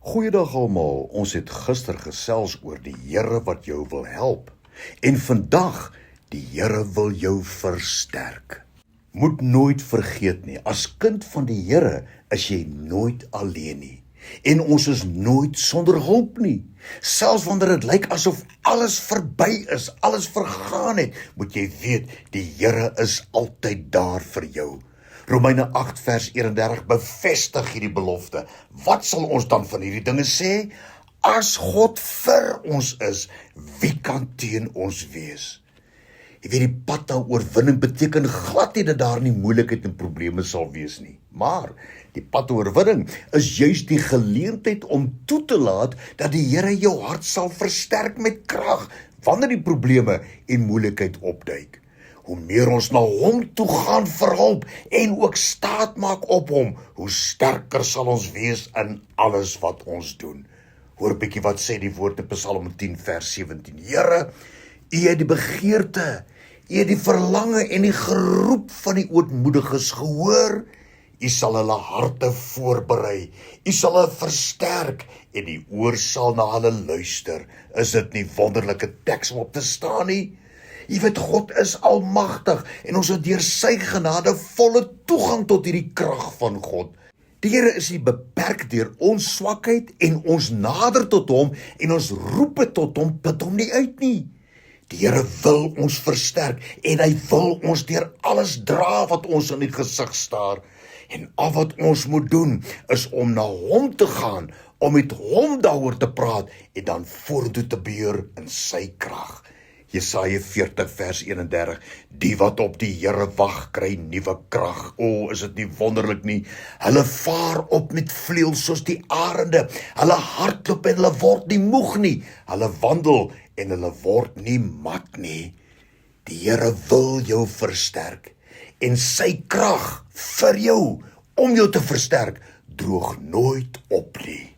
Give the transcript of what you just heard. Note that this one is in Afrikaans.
Goeiedag almal, ons het gister gesels oor die Here wat jou wil help. En vandag, die Here wil jou versterk. Moet nooit vergeet nie, as kind van die Here is jy nooit alleen nie. En ons is nooit sonder hulp nie. Selfs wanneer dit lyk asof alles verby is, alles vergaan het, moet jy weet, die Here is altyd daar vir jou. Romeine 8 vers 31 bevestig hierdie belofte. Wat sal ons dan van hierdie dinge sê? As God vir ons is, wie kan teen ons wees? Jy weet, die pad na oorwinning beteken glad nie dat daar nie moeilikheid en probleme sal wees nie. Maar die pad na oorwinning is juist die geleentheid om toe te laat dat die Here jou hart sal versterk met krag wanneer die probleme en moeilikheid opduik. Hoe meer ons na hom toe gaan vir hulp en ook staat maak op hom, hoe sterker sal ons wees in alles wat ons doen. Hoor 'n bietjie wat sê die woord in Psalm 10 vers 17. Here, U het die begeerte, U het die verlange en die geroep van die ootmoediges gehoor. U sal hulle harte voorberei, U sal hulle versterk en die oor sal na hulle luister. Is dit nie wonderlike teks om op te staan nie? Jy weet, God is almagtig en ons het deur sy genade volle toegang tot hierdie krag van God. Die Here is nie beperk deur ons swakheid en ons nader tot hom en ons roep tot hom, put hom nie uit nie. Die Here wil ons versterk en hy wil ons deur alles dra wat ons in die gesig staar. En al wat ons moet doen is om na hom te gaan, om met hom daaroor te praat en dan vorentoe te beheer in sy krag. Jesaja 40 vers 31, die wat op die Here wag, kry nuwe krag. O, is dit nie wonderlik nie? Hulle vaar op met vleuels soos die arende. Hulle hardloop en hulle word nie moeg nie. Hulle wandel en hulle word nie mat nie. Die Here wil jou versterk en sy krag vir jou, om jou te versterk, droog nooit op nie.